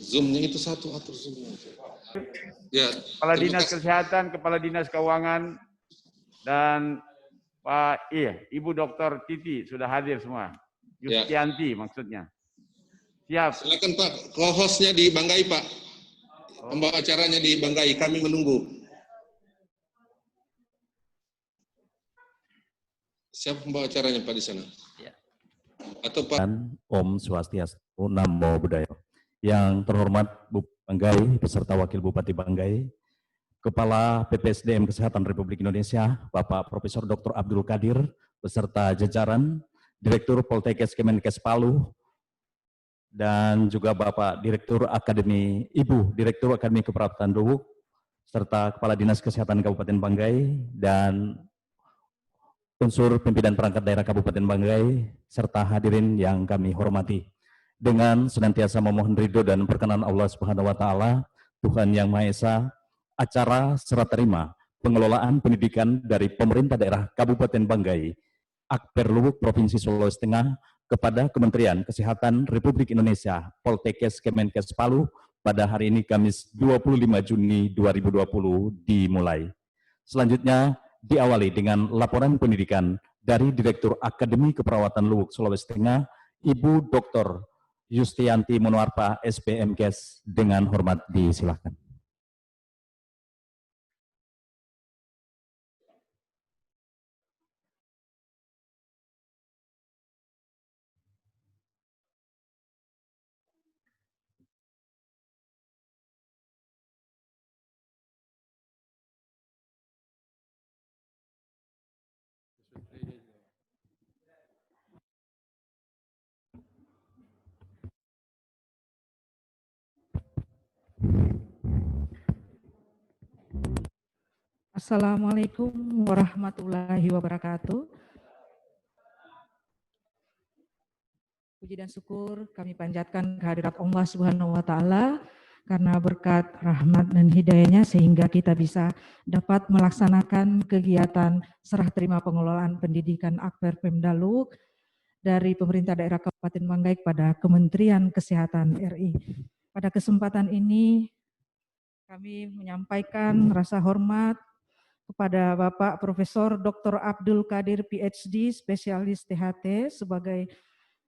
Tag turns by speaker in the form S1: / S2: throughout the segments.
S1: Zoom-nya itu satu, atur Zoom-nya. Ya,
S2: Kepala Dinas Kesehatan, Kepala Dinas Keuangan, dan Ibu Dr. Titi sudah hadir semua. Yustianti maksudnya. Siap.
S1: Silakan Pak, co-hostnya di Banggai Pak. Pembawa acaranya di Banggai, kami menunggu. Siapa pembawa acaranya Pak di sana? Ya. Atau Pak?
S3: Om Swastiastu, Namo Buddhaya. Yang terhormat Bu Banggai beserta Wakil Bupati Banggai, Kepala PPSDM Kesehatan Republik Indonesia, Bapak Profesor Dr. Abdul Qadir, beserta jajaran, Direktur Poltekkes Kemenkes Palu, dan juga Bapak Direktur Akademi, Ibu Direktur Akademi Keperawatan Luwuk, serta Kepala Dinas Kesehatan Kabupaten Banggai, dan unsur pimpinan perangkat daerah Kabupaten Banggai, serta hadirin yang kami hormati. Dengan senantiasa memohon ridho dan perkenan Allah Subhanahu wa Ta'ala, Tuhan Yang Maha Esa, acara serah terima pengelolaan pendidikan dari pemerintah daerah Kabupaten Banggai, Akper Luwuk Provinsi Sulawesi Tengah, kepada Kementerian Kesehatan Republik Indonesia, Poltekkes Kemenkes Palu, pada hari ini Kamis 25 Juni 2020 dimulai. Selanjutnya diawali dengan laporan pendidikan dari Direktur Akademi Keperawatan Luwuk Sulawesi Tengah, Ibu Dr. Yustianti Monoarfa, SPMKes, dengan hormat disilakan.
S4: Assalamualaikum warahmatullahi wabarakatuh. Puji dan syukur kami panjatkan kehadirat Allah Subhanahu wa Ta'ala karena berkat rahmat dan hidayahnya sehingga kita bisa dapat melaksanakan kegiatan serah terima pengelolaan pendidikan Akper Pemda Luwuk dari pemerintah daerah Kabupaten Banggai kepada Kementerian Kesehatan RI. Pada kesempatan ini kami menyampaikan rasa hormat kepada Bapak Profesor Dr. Abdul Qadir PhD, spesialis THT sebagai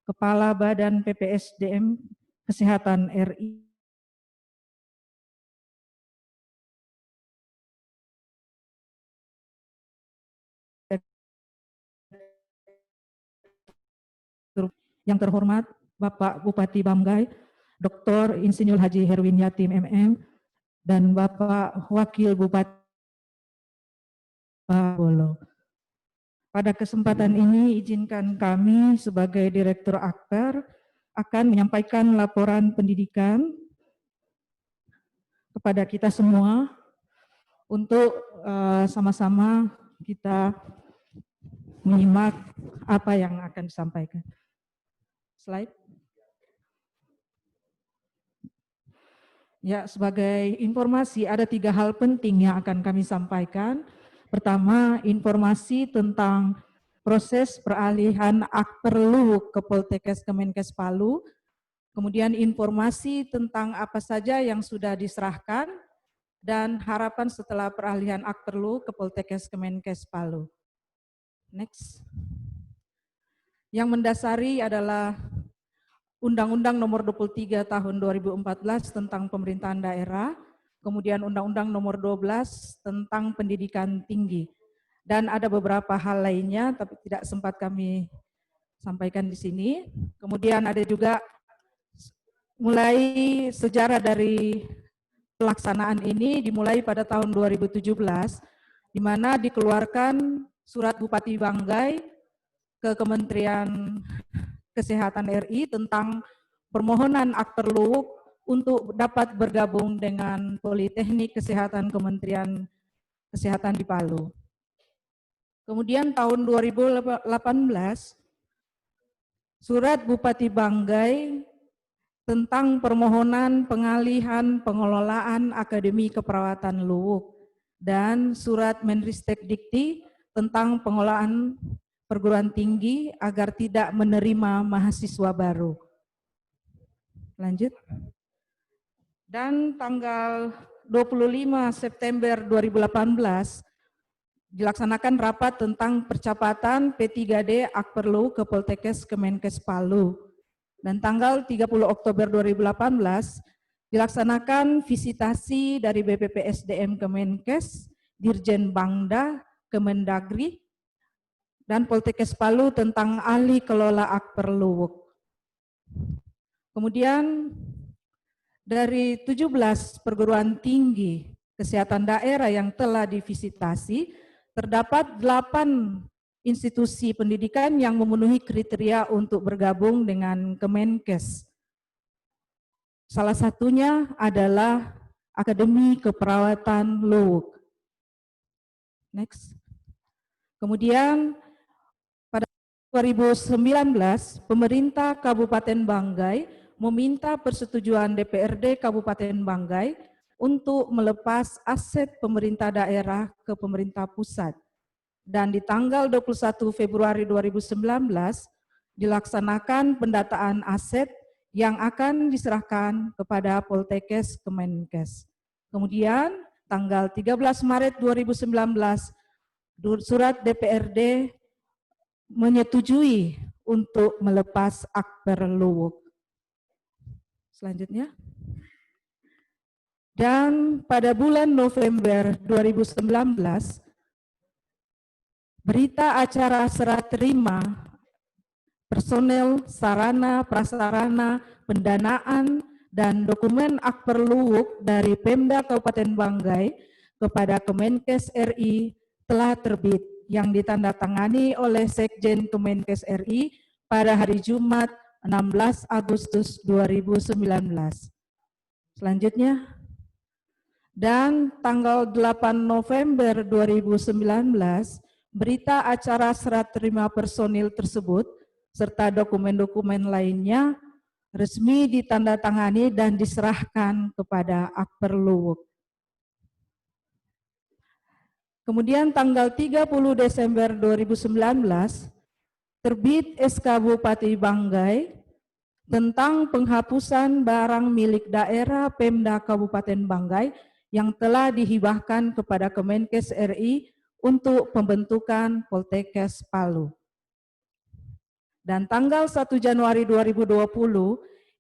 S4: Kepala Badan PPSDM Kesehatan RI. Yang terhormat Bapak Bupati Banggai, Dr. Insinyur Haji Herwin Yatim MM, dan Bapak Wakil Bupati Bolo. Pada kesempatan ini izinkan kami sebagai Direktur Akper akan menyampaikan laporan pendidikan kepada kita semua untuk sama-sama kita menyimak apa yang akan disampaikan. Slide. Ya, sebagai informasi ada 3 hal penting yang akan kami sampaikan. Pertama, informasi tentang proses peralihan Akper Luwuk ke Poltekkes Kemenkes Palu. Kemudian informasi tentang apa saja yang sudah diserahkan dan harapan setelah peralihan Akper Luwuk ke Poltekkes Kemenkes Palu. Next. Yang mendasari adalah Undang-Undang Nomor 23 Tahun 2014 tentang Pemerintahan Daerah, kemudian Undang-Undang Nomor 12 tentang Pendidikan Tinggi, dan ada beberapa hal lainnya tapi tidak sempat kami sampaikan di sini. Kemudian ada juga mulai sejarah dari pelaksanaan ini dimulai pada tahun 2017, di mana dikeluarkan surat Bupati Banggai ke Kementerian Kesehatan RI tentang permohonan Akper Luwuk untuk dapat bergabung dengan Politeknik Kesehatan Kementerian Kesehatan di Palu. Kemudian tahun 2018, surat Bupati Banggai tentang permohonan pengalihan pengelolaan Akademi Keperawatan Luwuk dan surat Menristek Dikti tentang pengelolaan perguruan tinggi agar tidak menerima mahasiswa baru. Lanjut. Dan tanggal 25 September 2018 dilaksanakan rapat tentang percepatan P3D Akperlu ke Poltekkes Kemenkes Palu. Dan tanggal 30 Oktober 2018 dilaksanakan visitasi dari BPPSDM Kemenkes, Dirjen Bangda, Kemendagri, dan Poltekkes Palu tentang ahli kelola Akperlu. Kemudian dari 17 perguruan tinggi kesehatan daerah yang telah divisitasi, terdapat 8 institusi pendidikan yang memenuhi kriteria untuk bergabung dengan Kemenkes. Salah satunya adalah Akademi Keperawatan Luwuk. Next. Kemudian pada 2019, pemerintah Kabupaten Banggai meminta persetujuan DPRD Kabupaten Banggai untuk melepas aset pemerintah daerah ke pemerintah pusat. Dan di tanggal 21 Februari 2019 dilaksanakan pendataan aset yang akan diserahkan kepada Poltekkes Kemenkes. Kemudian tanggal 13 Maret 2019 surat DPRD menyetujui untuk melepas Akperlu. Selanjutnya. Dan pada bulan November 2019, berita acara serah terima personel, sarana, prasarana, pendanaan, dan dokumen Akperlu dari Pemda Kabupaten Banggai kepada Kemenkes RI telah terbit yang ditandatangani oleh Sekjen Kemenkes RI pada hari Jumat 16 Agustus 2019. Selanjutnya. Dan tanggal 8 November 2019, berita acara serah terima personil tersebut serta dokumen-dokumen lainnya resmi ditandatangani dan diserahkan kepada Akperlu. Kemudian tanggal 30 Desember 2019, terbit SK Bupati Banggai tentang penghapusan barang milik daerah Pemda Kabupaten Banggai yang telah dihibahkan kepada Kemenkes RI untuk pembentukan Poltekkes Palu. Dan tanggal 1 Januari 2020,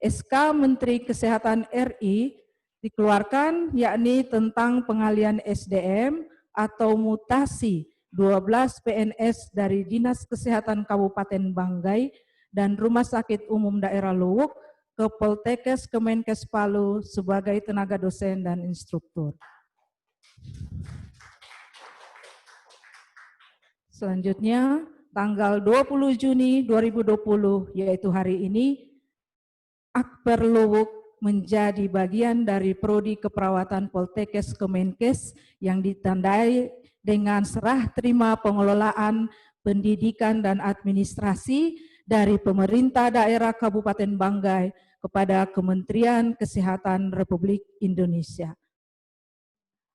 S4: SK Menteri Kesehatan RI dikeluarkan yakni tentang pengalian SDM atau mutasi 12 PNS dari Dinas Kesehatan Kabupaten Banggai dan Rumah Sakit Umum Daerah Luwuk ke Poltekkes Kemenkes Palu sebagai tenaga dosen dan instruktur. Selanjutnya, tanggal 20 Juni 2020, yaitu hari ini, Akperlu menjadi bagian dari Prodi Keperawatan Poltekkes Kemenkes yang ditandai dengan serah terima pengelolaan pendidikan dan administrasi dari pemerintah daerah Kabupaten Banggai kepada Kementerian Kesehatan Republik Indonesia.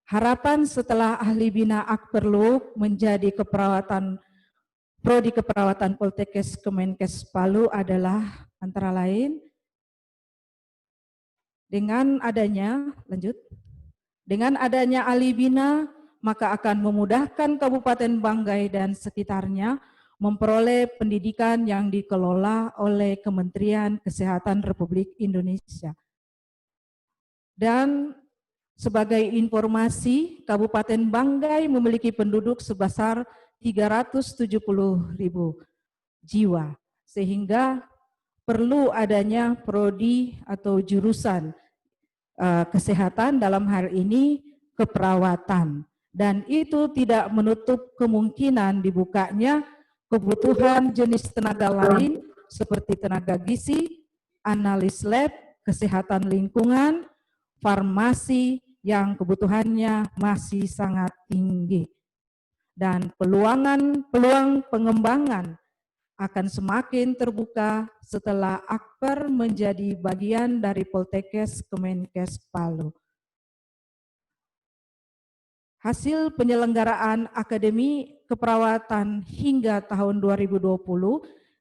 S4: Harapan setelah ahli bina Akperlu menjadi Prodi Keperawatan Poltekkes Kemenkes Palu adalah antara lain dengan adanya ahli bina maka akan memudahkan Kabupaten Banggai dan sekitarnya memperoleh pendidikan yang dikelola oleh Kementerian Kesehatan Republik Indonesia. Dan sebagai informasi, Kabupaten Banggai memiliki penduduk sebesar 370.000 jiwa, sehingga perlu adanya prodi atau jurusan kesehatan, dalam hal ini keperawatan. Dan itu tidak menutup kemungkinan dibukanya kebutuhan jenis tenaga lain seperti tenaga gizi, analis lab, kesehatan lingkungan, farmasi yang kebutuhannya masih sangat tinggi. Dan peluang pengembangan akan semakin terbuka setelah Akper menjadi bagian dari Poltekkes Kemenkes Palu. Hasil penyelenggaraan Akademi Keperawatan hingga tahun 2020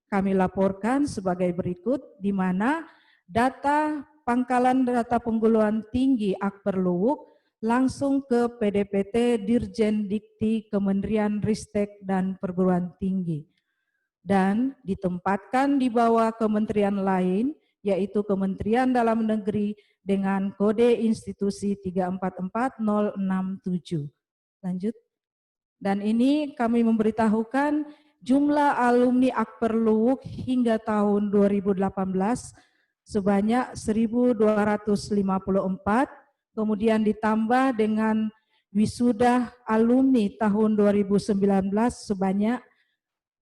S4: kami laporkan sebagai berikut, di mana data Pangkalan Data Perguruan Tinggi Akper Luwuk langsung ke PDPT Dirjen Dikti Kementerian Ristek dan Perguruan Tinggi dan ditempatkan di bawah kementerian lain yaitu Kementerian Dalam Negeri dengan kode institusi 344067. Lanjut. Dan ini kami memberitahukan jumlah alumni Akper Luwuk hingga tahun 2018 sebanyak 1.254, kemudian ditambah dengan wisuda alumni tahun 2019 sebanyak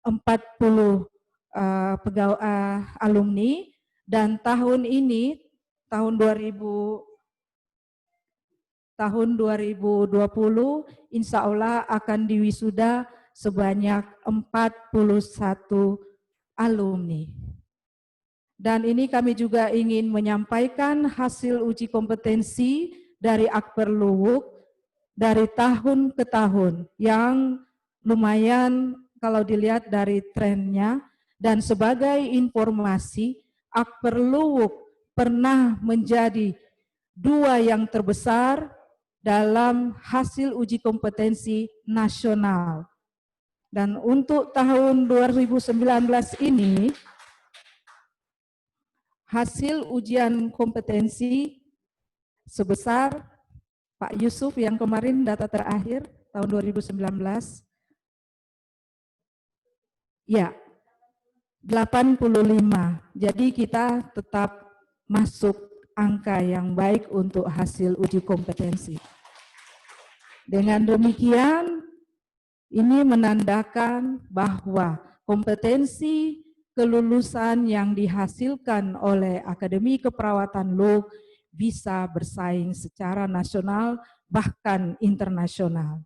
S4: 40 alumni, dan tahun ini tahun 2020 insya Allah akan diwisuda sebanyak 41 alumni. Dan ini kami juga ingin menyampaikan hasil uji kompetensi dari Akper Luwuk dari tahun ke tahun yang lumayan kalau dilihat dari trennya. Dan sebagai informasi, Akper Luwuk pernah menjadi 2 yang terbesar dalam hasil uji kompetensi nasional. Dan untuk tahun 2019 ini, hasil ujian kompetensi sebesar Pak Yusuf yang kemarin data terakhir tahun 2019, ya 85. Jadi kita tetap masuk angka yang baik untuk hasil uji kompetensi. Dengan demikian, ini menandakan bahwa kompetensi kelulusan yang dihasilkan oleh Akademi Keperawatan Luwuk bisa bersaing secara nasional bahkan internasional.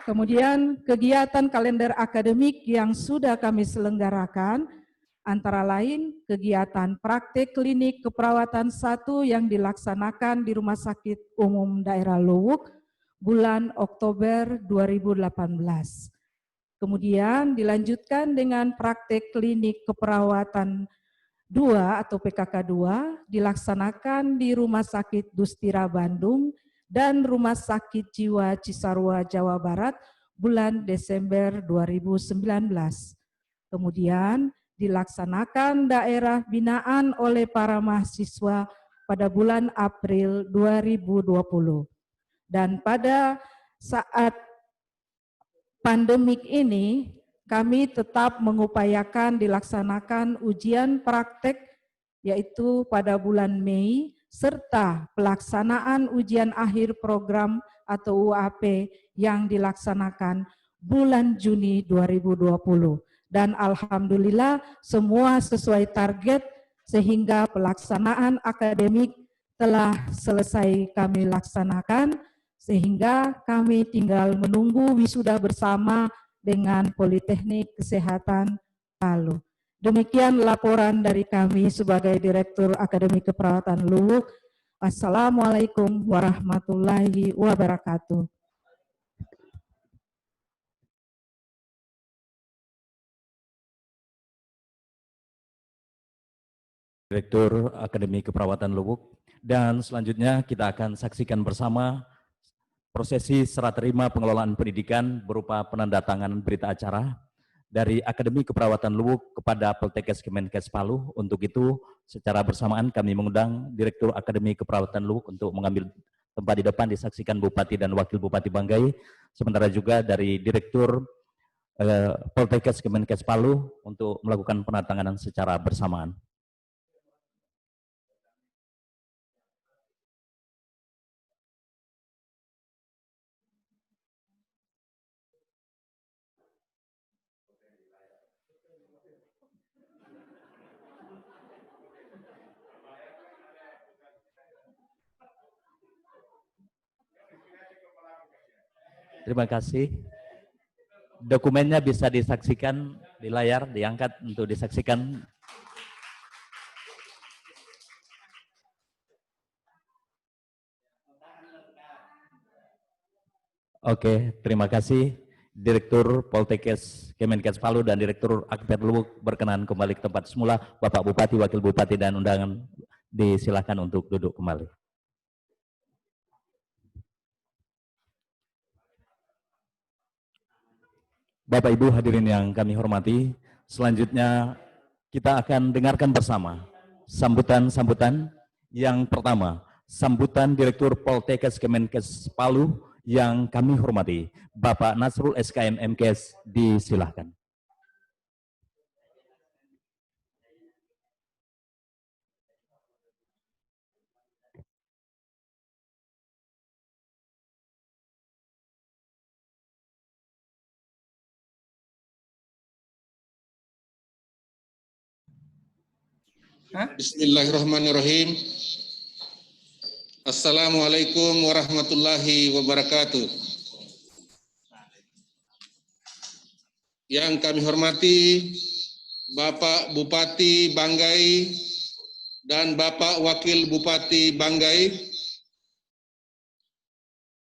S4: Kemudian kegiatan kalender akademik yang sudah kami selenggarakan antara lain kegiatan praktek klinik keperawatan 1 yang dilaksanakan di Rumah Sakit Umum Daerah Luwuk bulan Oktober 2018. Kemudian dilanjutkan dengan praktek klinik keperawatan 2 atau PKK 2 dilaksanakan di Rumah Sakit Dustira Bandung dan Rumah Sakit Jiwa Cisarua Jawa Barat bulan Desember 2019. Kemudian dilaksanakan daerah binaan oleh para mahasiswa pada bulan April 2020. Dan pada saat pandemik ini, kami tetap mengupayakan dilaksanakan ujian praktek, yaitu pada bulan Mei, serta pelaksanaan ujian akhir program atau UAP yang dilaksanakan bulan Juni 2020. Dan alhamdulillah semua sesuai target, sehingga pelaksanaan akademik telah selesai kami laksanakan, sehingga kami tinggal menunggu wisuda bersama dengan Politeknik Kesehatan Palu. Demikian laporan dari kami sebagai Direktur Akademi Keperawatan Luwuk. Assalamualaikum warahmatullahi wabarakatuh.
S3: Direktur Akademi Keperawatan Luwuk. Dan selanjutnya kita akan saksikan bersama prosesi serah terima pengelolaan pendidikan berupa penandatanganan berita acara dari Akademi Keperawatan Luwuk kepada Poltekkes Kemenkes Palu. Untuk itu, secara bersamaan kami mengundang Direktur Akademi Keperawatan Luwuk untuk mengambil tempat di depan, disaksikan Bupati dan Wakil Bupati Banggai. Sementara juga dari Direktur Poltekkes Kemenkes Palu untuk melakukan penandatanganan secara bersamaan. Terima kasih. Dokumennya bisa disaksikan di layar, diangkat untuk disaksikan. Oke, terima kasih. Direktur Poltekkes Kemenkes Palu dan Direktur Akper Luwuk berkenan kembali ke tempat semula. Bapak Bupati, Wakil Bupati, dan undangan disilakan untuk duduk kembali. Bapak Ibu hadirin yang kami hormati, selanjutnya kita akan dengarkan bersama sambutan-sambutan. Yang pertama, sambutan Direktur Poltekkes Kemenkes Palu yang kami hormati, Bapak Nasrul SKM MKes, disilahkan.
S1: Bismillahirrahmanirrahim. Assalamualaikum warahmatullahi wabarakatuh. Yang kami hormati Bapak Bupati Banggai dan Bapak Wakil Bupati Banggai,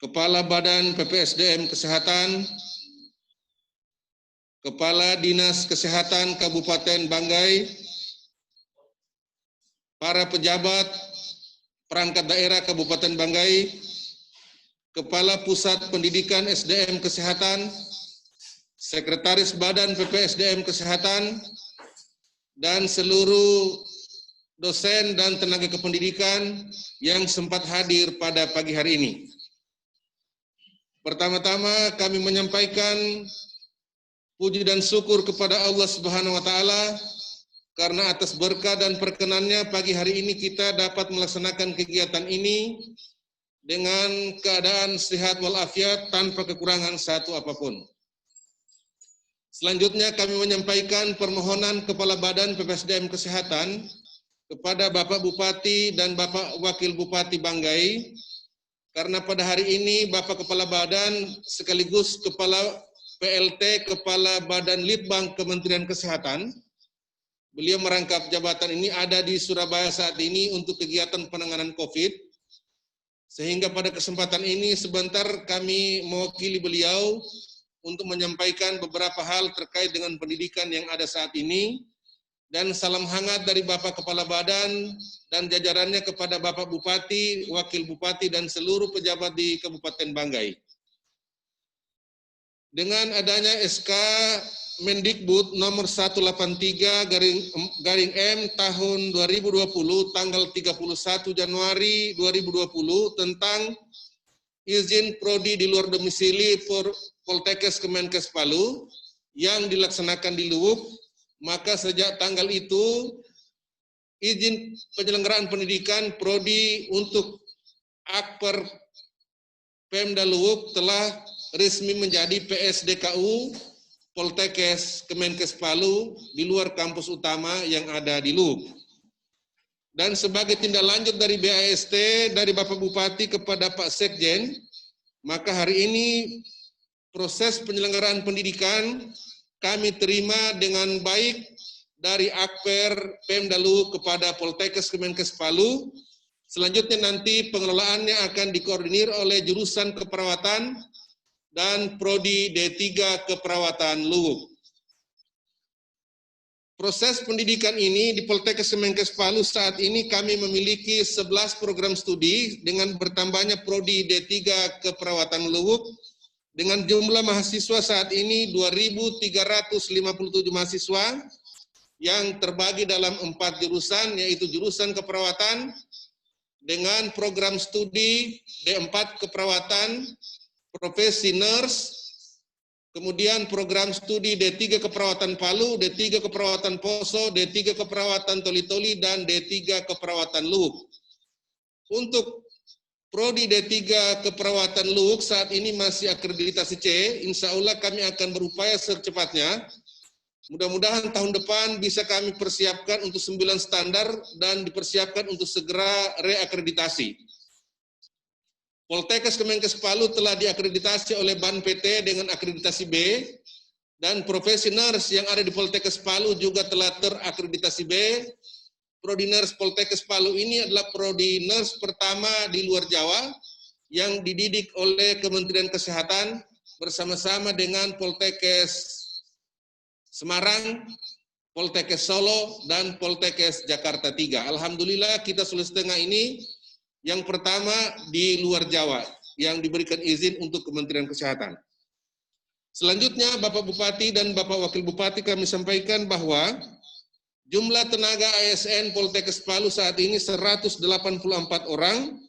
S1: Kepala Badan PPSDM Kesehatan, Kepala Dinas Kesehatan Kabupaten Banggai, para pejabat perangkat daerah Kabupaten Banggai, Kepala Pusat Pendidikan SDM Kesehatan, Sekretaris Badan PPSDM Kesehatan, dan seluruh dosen dan tenaga kependidikan yang sempat hadir pada pagi hari ini. Pertama-tama kami menyampaikan puji dan syukur kepada Allah Subhanahu wa Ta'ala karena atas berkah dan perkenannya pagi hari ini kita dapat melaksanakan kegiatan ini dengan keadaan sehat walafiat tanpa kekurangan satu apapun. Selanjutnya kami menyampaikan permohonan Kepala Badan PPSDM Kesehatan kepada Bapak Bupati dan Bapak Wakil Bupati Banggai, karena pada hari ini Bapak Kepala Badan sekaligus Kepala PLT Kepala Badan Litbang Kementerian Kesehatan, beliau merangkap jabatan ini ada di Surabaya saat ini untuk kegiatan penanganan COVID, sehingga pada kesempatan ini sebentar kami mewakili beliau untuk menyampaikan beberapa hal terkait dengan pendidikan yang ada saat ini, dan salam hangat dari Bapak Kepala Badan dan jajarannya kepada Bapak Bupati, Wakil Bupati, dan seluruh pejabat di Kabupaten Banggai. Dengan adanya SK Mendikbud nomor 183/M tahun 2020 tanggal 31 Januari 2020 tentang izin prodi di luar domisili Poltekkes Kemenkes Palu yang dilaksanakan di Luwuk, maka sejak tanggal itu izin penyelenggaraan pendidikan prodi untuk Akper Pemda Luwuk telah resmi menjadi PSDKU Poltekkes Kemenkes Palu di luar kampus utama yang ada di Luwuk. Dan sebagai tindak lanjut dari BAST dari Bapak Bupati kepada Pak Sekjen, maka hari ini proses penyelenggaraan pendidikan kami terima dengan baik dari Akper Pemda Luwuk kepada Poltekkes Kemenkes Palu. Selanjutnya nanti pengelolaannya akan dikoordinir oleh jurusan keperawatan dan prodi D3 keperawatan Luwuk. Proses pendidikan ini di Poltekkes Kemenkes Palu saat ini kami memiliki 11 program studi dengan bertambahnya prodi D3 keperawatan Luwuk dengan jumlah mahasiswa saat ini 2.357 mahasiswa yang terbagi dalam 4 jurusan, yaitu jurusan keperawatan dengan program studi D4 keperawatan, profesi nurse, kemudian program studi D3 keperawatan Palu, D3 keperawatan Poso, D3 keperawatan Toli-Toli, dan D3 keperawatan Luwuk. Untuk prodi D3 keperawatan Luwuk saat ini masih akreditasi C, insya Allah kami akan berupaya secepatnya. Mudah-mudahan tahun depan bisa kami persiapkan untuk 9 standar dan dipersiapkan untuk segera reakreditasi. Poltekkes Kemenkes Palu telah diakreditasi oleh BAN PT dengan akreditasi B, dan profesi nurse yang ada di Poltekkes Palu juga telah terakreditasi B. Prodi nurse Poltekkes Palu ini adalah prodi nurse pertama di luar Jawa yang dididik oleh Kementerian Kesehatan bersama-sama dengan Poltekkes Semarang, Poltekkes Solo, dan Poltekkes Jakarta 3. Alhamdulillah kita Sulawesi Tengah ini yang pertama di luar Jawa yang diberikan izin untuk Kementerian Kesehatan. Selanjutnya Bapak Bupati dan Bapak Wakil Bupati kami sampaikan bahwa jumlah tenaga ASN Poltekkes Palu saat ini 184 orang,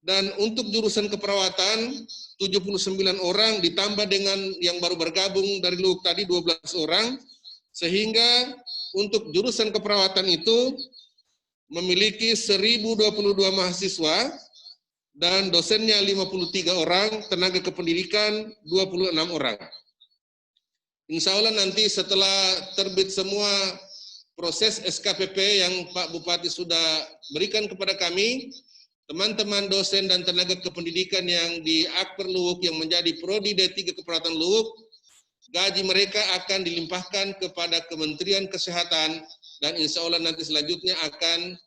S1: dan untuk jurusan keperawatan 79 orang ditambah dengan yang baru bergabung dari Luhuk tadi 12 orang, sehingga untuk jurusan keperawatan itu memiliki 1022 mahasiswa dan dosennya 53 orang, tenaga kependidikan 26 orang. Insya Allah nanti setelah terbit semua proses SKPP yang Pak Bupati sudah berikan kepada kami, teman-teman dosen dan tenaga kependidikan yang di Akper Luhuk yang menjadi Prodi D3 Keperawatan Luhuk, gaji mereka akan dilimpahkan kepada Kementerian Kesehatan dan insya Allah nanti selanjutnya akan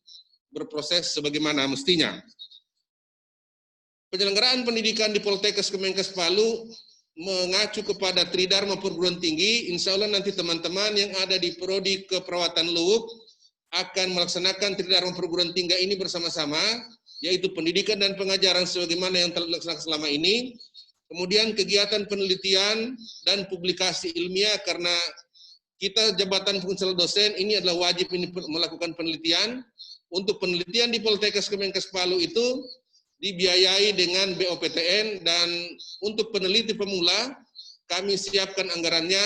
S1: berproses sebagaimana mestinya. Penyelenggaraan pendidikan di Poltekkes Kemenkes Palu mengacu kepada Tridharma Perguruan Tinggi. Insya Allah nanti teman-teman yang ada di Prodi Keperawatan Luhuk akan melaksanakan Tridharma Perguruan Tinggi ini bersama-sama, yaitu pendidikan dan pengajaran sebagaimana yang telah dilaksanakan selama ini, kemudian kegiatan penelitian dan publikasi ilmiah, karena kita jabatan fungsional dosen ini adalah wajib ini melakukan penelitian. Untuk penelitian di Poltekkes Kemenkes Palu itu dibiayai dengan BOPTN, dan untuk peneliti pemula kami siapkan anggarannya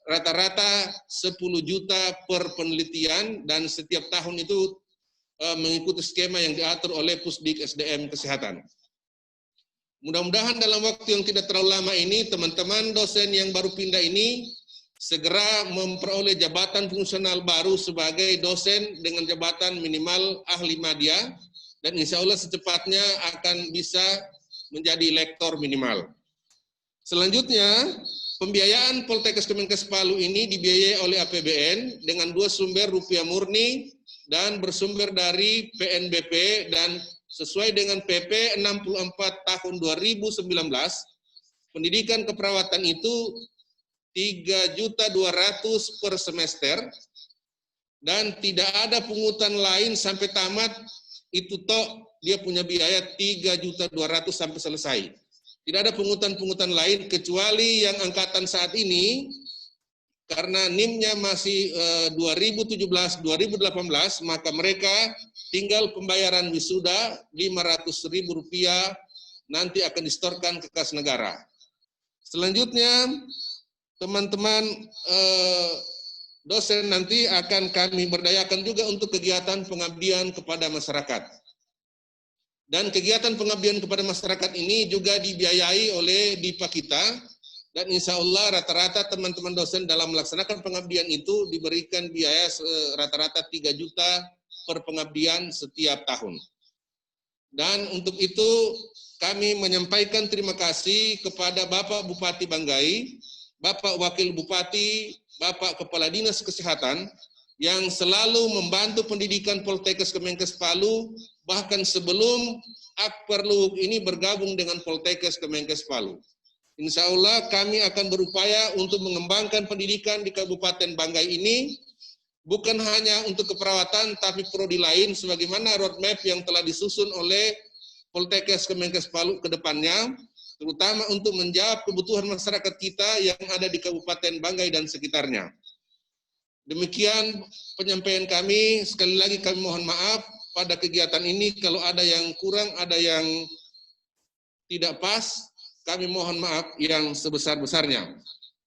S1: rata-rata 10 juta per penelitian, dan setiap tahun itu mengikuti skema yang diatur oleh Pusdik SDM Kesehatan. Mudah-mudahan dalam waktu yang tidak terlalu lama ini, teman-teman dosen yang baru pindah ini segera memperoleh jabatan fungsional baru sebagai dosen dengan jabatan minimal ahli madya, dan insya Allah secepatnya akan bisa menjadi lektor minimal. Selanjutnya, pembiayaan Poltekkes Kemenkes Palu ini dibiayai oleh APBN dengan 2 sumber, rupiah murni dan bersumber dari PNBP, dan sesuai dengan PP 64 tahun 2019, pendidikan keperawatan itu 3.200.000 per semester, dan tidak ada pungutan lain sampai tamat. Itu toh dia punya biaya 3.200.000 sampai selesai. Tidak ada pungutan-pungutan lain kecuali yang angkatan saat ini, karena NIM-nya masih 2017-2018, maka mereka tinggal pembayaran wisuda 500.000 rupiah nanti akan disetorkan ke kas negara. Selanjutnya teman-teman dosen nanti akan kami berdayakan juga untuk kegiatan pengabdian kepada masyarakat. Dan kegiatan pengabdian kepada masyarakat ini juga dibiayai oleh DIPA kita, dan insya Allah rata-rata teman-teman dosen dalam melaksanakan pengabdian itu diberikan biaya rata-rata 3 juta per pengabdian setiap tahun. Dan untuk itu kami menyampaikan terima kasih kepada Bapak Bupati Banggai, Bapak Wakil Bupati, Bapak Kepala Dinas Kesehatan yang selalu membantu pendidikan Poltekkes Kemenkes Palu, bahkan sebelum Akper Luhuk ini bergabung dengan Poltekkes Kemenkes Palu. Insya Allah kami akan berupaya untuk mengembangkan pendidikan di Kabupaten Banggai ini, bukan hanya untuk keperawatan, tapi prodi lain, sebagaimana roadmap yang telah disusun oleh Poltekkes Kemenkes Palu ke depannya, terutama untuk menjawab kebutuhan masyarakat kita yang ada di Kabupaten Banggai dan sekitarnya. Demikian penyampaian kami. Sekali lagi kami mohon maaf pada kegiatan ini kalau ada yang kurang, ada yang tidak pas, kami mohon maaf yang sebesar-besarnya.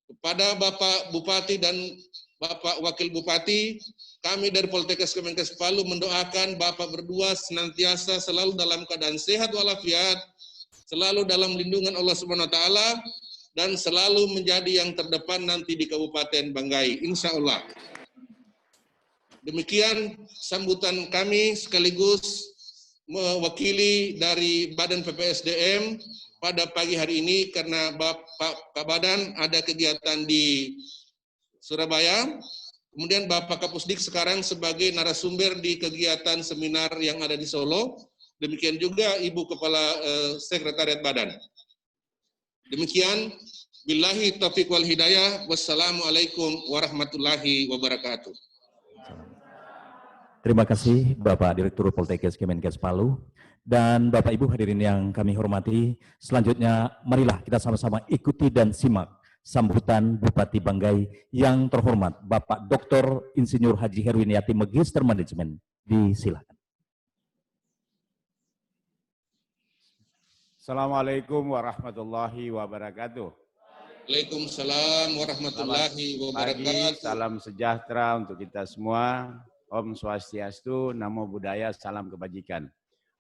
S1: Kepada Bapak Bupati dan Bapak Wakil Bupati, kami dari Poltekkes Kemenkes Palu mendoakan Bapak berdua senantiasa selalu dalam keadaan sehat walafiat, selalu dalam lindungan Allah Subhanahu wa taala, dan selalu menjadi yang terdepan nanti di Kabupaten Banggai, insya Allah. Demikian sambutan kami, sekaligus mewakili dari Badan PPSDM pada pagi hari ini, karena Pak Badan ada kegiatan di Surabaya, kemudian Bapak Kapusdik sekarang sebagai narasumber di kegiatan seminar yang ada di Solo. Demikian juga Ibu Kepala Sekretariat Badan. Demikian, billahi taufiq wal hidayah. Wassalamualaikum warahmatullahi wabarakatuh.
S3: Terima kasih Bapak Direktur Poltekkes Kemenkes Palu dan Bapak Ibu hadirin yang kami hormati. Selanjutnya marilah kita sama-sama ikuti dan simak sambutan Bupati Banggai yang terhormat Bapak Dr. Insinyur Haji Herwiniati Magister Manajemen. Disilakan.
S2: Assalamualaikum warahmatullahi wabarakatuh.
S1: Waalaikumsalam warahmatullahi wabarakatuh.
S2: Pagi, salam sejahtera untuk kita semua. Om Swastiastu, Namo Buddhaya, salam kebajikan.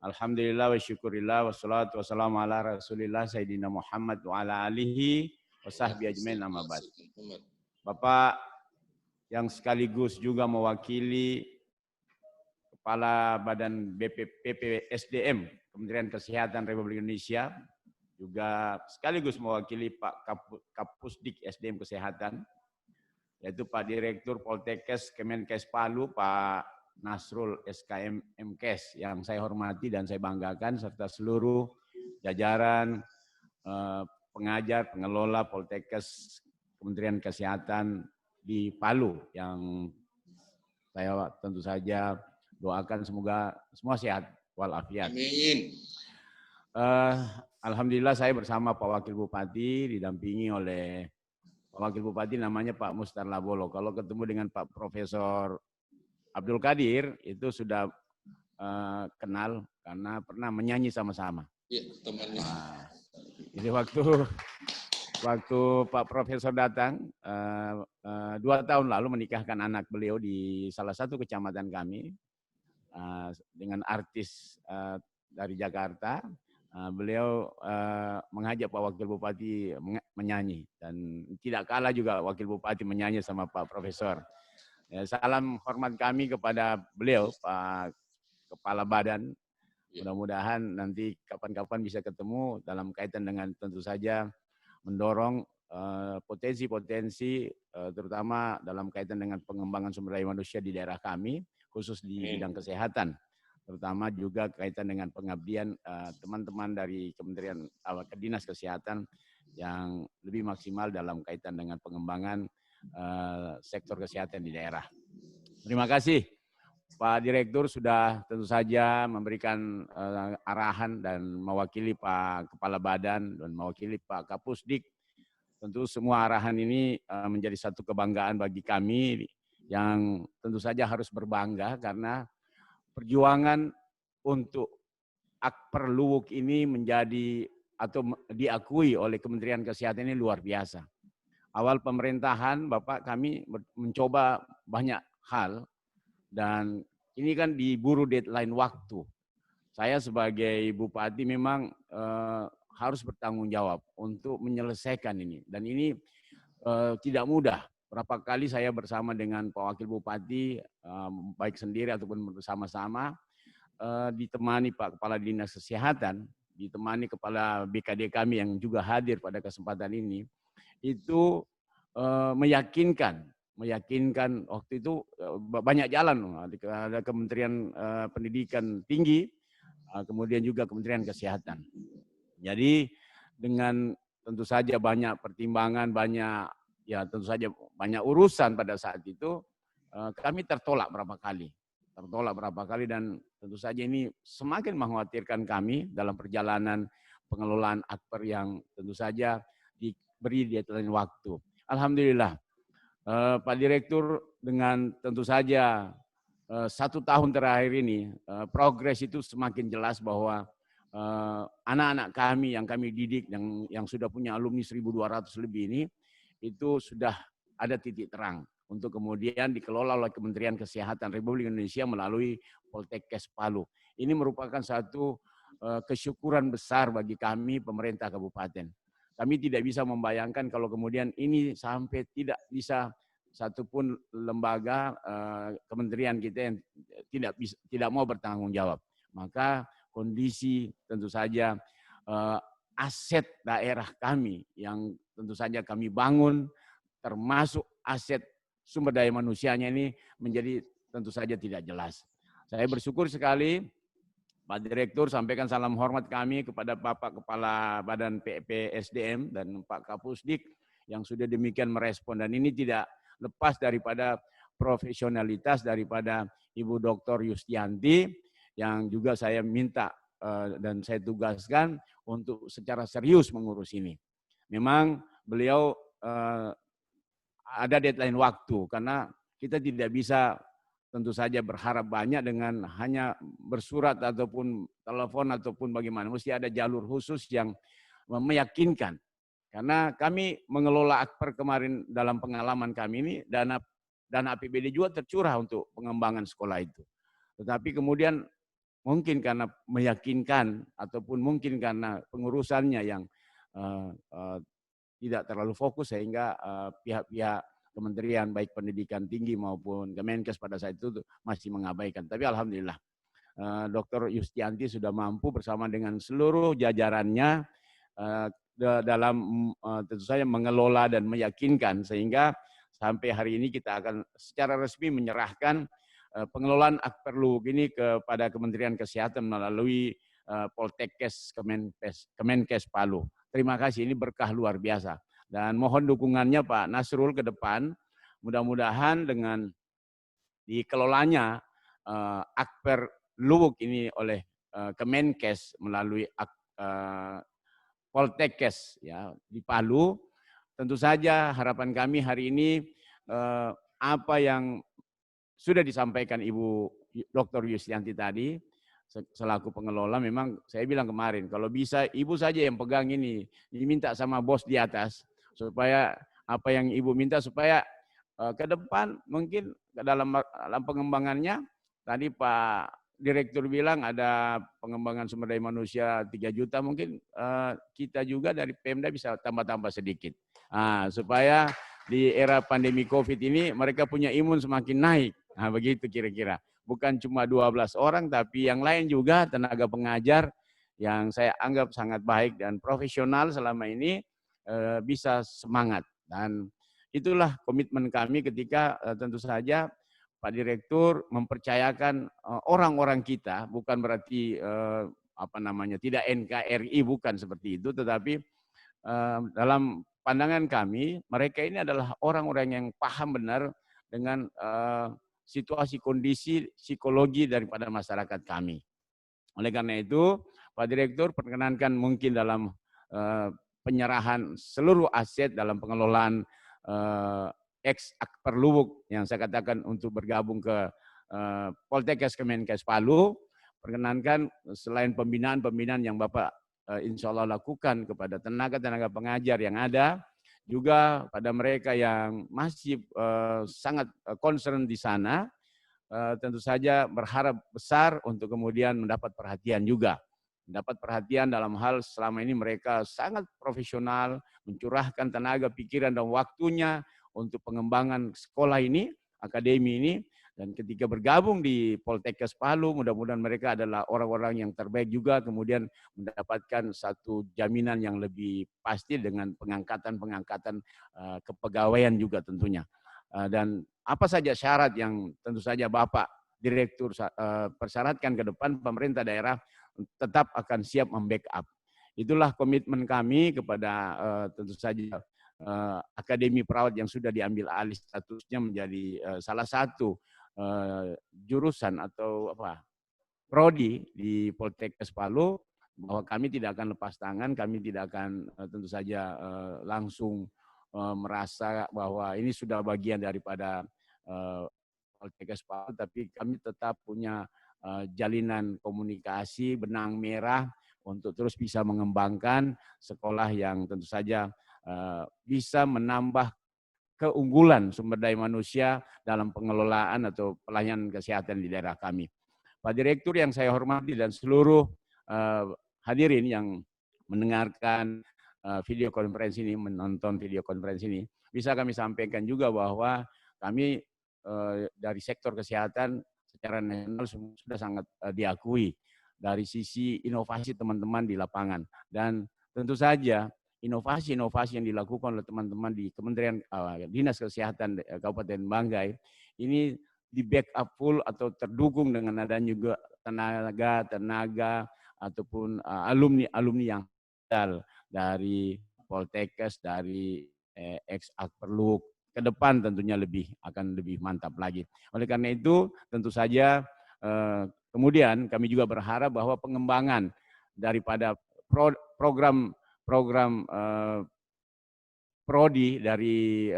S2: Alhamdulillah wa syukurillah wassalatu wassalamu ala Rasulillah Sayyidina Muhammad wa ala alihi wa sahbihi ajmain amma ba'd. Bapak yang sekaligus juga mewakili Kepala Badan BPSDM Kementerian Kesehatan Republik Indonesia, juga sekaligus mewakili Pak Kapusdik SDM Kesehatan, yaitu Pak Direktur Poltekkes Kemenkes Palu, Pak Nasrul SKM MKes, yang saya hormati dan saya banggakan, serta seluruh jajaran pengajar, pengelola Poltekkes Kementerian Kesehatan di Palu, yang saya tentu saja doakan semoga semua sehat walafiat.
S1: Amin.
S2: Alhamdulillah saya bersama Pak Wakil Bupati didampingi oleh Pak Wakil Bupati namanya Pak Mustar Labolo. Kalau ketemu dengan Pak Profesor Abdul Qadir itu sudah kenal karena pernah menyanyi sama-sama.
S1: Iya, temannya.
S2: Nah, jadi waktu Pak Profesor datang 2 tahun lalu menikahkan anak beliau di salah satu kecamatan kami dengan artis dari Jakarta. Beliau mengajak Pak Wakil Bupati menyanyi, dan tidak kalah juga Wakil Bupati menyanyi sama Pak Profesor. Ya, salam hormat kami kepada beliau, Pak Kepala Badan. Mudah-mudahan nanti kapan-kapan bisa ketemu dalam kaitan dengan tentu saja mendorong potensi-potensi terutama dalam kaitan dengan pengembangan sumber daya manusia di daerah kami, khusus di bidang kesehatan. Terutama juga kaitan dengan pengabdian teman-teman dari Kementerian Dinas Kesehatan yang lebih maksimal dalam kaitan dengan pengembangan sektor kesehatan di daerah. Terima kasih Pak Direktur sudah tentu saja memberikan arahan dan mewakili Pak Kepala Badan dan mewakili Pak Kapusdik. Tentu semua arahan ini menjadi satu kebanggaan bagi kami yang tentu saja harus berbangga karena perjuangan untuk Akper Luwuk ini menjadi atau diakui oleh Kementerian Kesehatan ini luar biasa. Awal pemerintahan Bapak kami mencoba banyak hal dan ini kan diburu deadline waktu. Saya sebagai Bupati memang harus bertanggung jawab untuk menyelesaikan ini. Dan ini tidak mudah. Berapa kali saya bersama dengan Pak Wakil Bupati, baik sendiri ataupun bersama-sama, ditemani Pak Kepala Dinas Kesehatan, ditemani Kepala BKD kami yang juga hadir pada kesempatan ini, itu meyakinkan waktu itu banyak jalan, ada Kementerian Pendidikan Tinggi, kemudian juga Kementerian Kesehatan. Jadi dengan tentu saja banyak pertimbangan, tentu saja banyak urusan pada saat itu, kami tertolak berapa kali dan tentu saja ini semakin mengkhawatirkan kami dalam perjalanan pengelolaan Akper yang tentu saja diberi deadline waktu. Alhamdulillah Pak Direktur dengan tentu saja 1 tahun terakhir ini progres itu semakin jelas bahwa anak-anak kami yang kami didik yang sudah punya alumni 1.200 lebih ini itu sudah ada titik terang untuk kemudian dikelola oleh Kementerian Kesehatan Republik Indonesia melalui Poltekkes Palu. Ini merupakan satu kesyukuran besar bagi kami pemerintah kabupaten. Kami tidak bisa membayangkan kalau kemudian ini sampai tidak bisa satupun lembaga kementerian kita yang tidak mau bertanggung jawab. Maka kondisi tentu saja aset daerah kami yang tentu saja kami bangun, termasuk aset sumber daya manusianya ini menjadi tentu saja tidak jelas. Saya bersyukur sekali Pak Direktur sampaikan salam hormat kami kepada Bapak Kepala Badan PPSDM dan Pak Kapusdik yang sudah demikian merespon. Dan ini tidak lepas daripada profesionalitas daripada Ibu Dr. Yustianti yang juga saya minta dan saya tugaskan untuk secara serius mengurus ini. Memang beliau ada deadline waktu karena kita tidak bisa tentu saja berharap banyak dengan hanya bersurat ataupun telepon ataupun bagaimana. Mesti ada jalur khusus yang meyakinkan. Karena kami mengelola Akper kemarin dalam pengalaman kami ini, dana APBD juga tercurah untuk pengembangan sekolah itu. Tetapi kemudian mungkin karena meyakinkan ataupun mungkin karena pengurusannya yang tidak terlalu fokus sehingga pihak-pihak kementerian baik pendidikan tinggi maupun Kemenkes pada saat itu masih mengabaikan. Tapi alhamdulillah Dr. Yustianti sudah mampu bersama dengan seluruh jajarannya dalam tentu saja mengelola dan meyakinkan sehingga sampai hari ini kita akan secara resmi menyerahkan pengelolaan Akperluk ini kepada Kementerian Kesehatan melalui Poltekkes Kemenkes Palu. Terima kasih, ini berkah luar biasa. Dan mohon dukungannya Pak Nasrul ke depan, mudah-mudahan dengan dikelolanya Akperluk ini oleh Kemenkes melalui Poltekkes ya di Palu, tentu saja harapan kami hari ini apa yang sudah disampaikan Ibu Dr. Yustianti tadi selaku pengelola, memang saya bilang kemarin kalau bisa Ibu saja yang pegang ini, diminta sama bos di atas supaya apa yang Ibu minta supaya ke depan mungkin dalam pengembangannya tadi Pak Direktur bilang ada pengembangan sumber daya manusia 3 juta, mungkin kita juga dari Pemda bisa tambah-tambah sedikit. Supaya di era pandemi COVID ini mereka punya imun semakin naik. Nah, begitu kira-kira. Bukan cuma 12 orang, tapi yang lain juga tenaga pengajar yang saya anggap sangat baik dan profesional selama ini bisa semangat. Dan itulah komitmen kami ketika tentu saja Pak Direktur mempercayakan orang-orang kita, bukan berarti tidak NKRI, bukan seperti itu, tetapi dalam pandangan kami mereka ini adalah orang-orang yang paham benar dengan situasi kondisi psikologi daripada masyarakat kami. Oleh karena itu, Pak Direktur perkenankan mungkin dalam penyerahan seluruh aset dalam pengelolaan Akperluk yang saya katakan untuk bergabung ke Poltekkes Kemenkes Palu, perkenankan selain pembinaan yang Bapak insya Allah lakukan kepada tenaga-tenaga pengajar yang ada, juga pada mereka yang masih sangat concern di sana, tentu saja berharap besar untuk kemudian mendapat perhatian juga. Mendapat perhatian dalam hal selama ini mereka sangat profesional, mencurahkan tenaga, pikiran, dan waktunya untuk pengembangan sekolah ini, akademi ini. Dan ketika bergabung di Poltekkes Palu, mudah-mudahan mereka adalah orang-orang yang terbaik juga, kemudian mendapatkan satu jaminan yang lebih pasti dengan pengangkatan kepegawaian juga tentunya. Dan apa saja syarat yang tentu saja Bapak Direktur persyaratkan ke depan, pemerintah daerah tetap akan siap membackup. Itulah komitmen kami kepada tentu saja Akademi Perawat yang sudah diambil alih statusnya menjadi salah satu jurusan atau prodi di Poltekkes Palu, bahwa kami tidak akan lepas tangan, kami tidak akan tentu saja langsung merasa bahwa ini sudah bagian daripada Poltekkes Palu, tapi kami tetap punya jalinan komunikasi benang merah untuk terus bisa mengembangkan sekolah yang tentu saja bisa menambah keunggulan sumber daya manusia dalam pengelolaan atau pelayanan kesehatan di daerah kami. Pak Direktur yang saya hormati dan seluruh hadirin yang mendengarkan video konferensi ini, menonton video konferensi ini, bisa kami sampaikan juga bahwa kami dari sektor kesehatan secara nasional sudah sangat diakui dari sisi inovasi teman-teman di lapangan. Dan tentu saja inovasi-inovasi yang dilakukan oleh teman-teman di Kementerian Dinas Kesehatan Kabupaten Banggai ini di backup full atau terdukung dengan adanya juga tenaga ataupun alumni yang handal dari Poltekkes, dari ex Akperluk, ke depan tentunya akan lebih mantap lagi. Oleh karena itu tentu saja kemudian kami juga berharap bahwa pengembangan daripada program prodi dari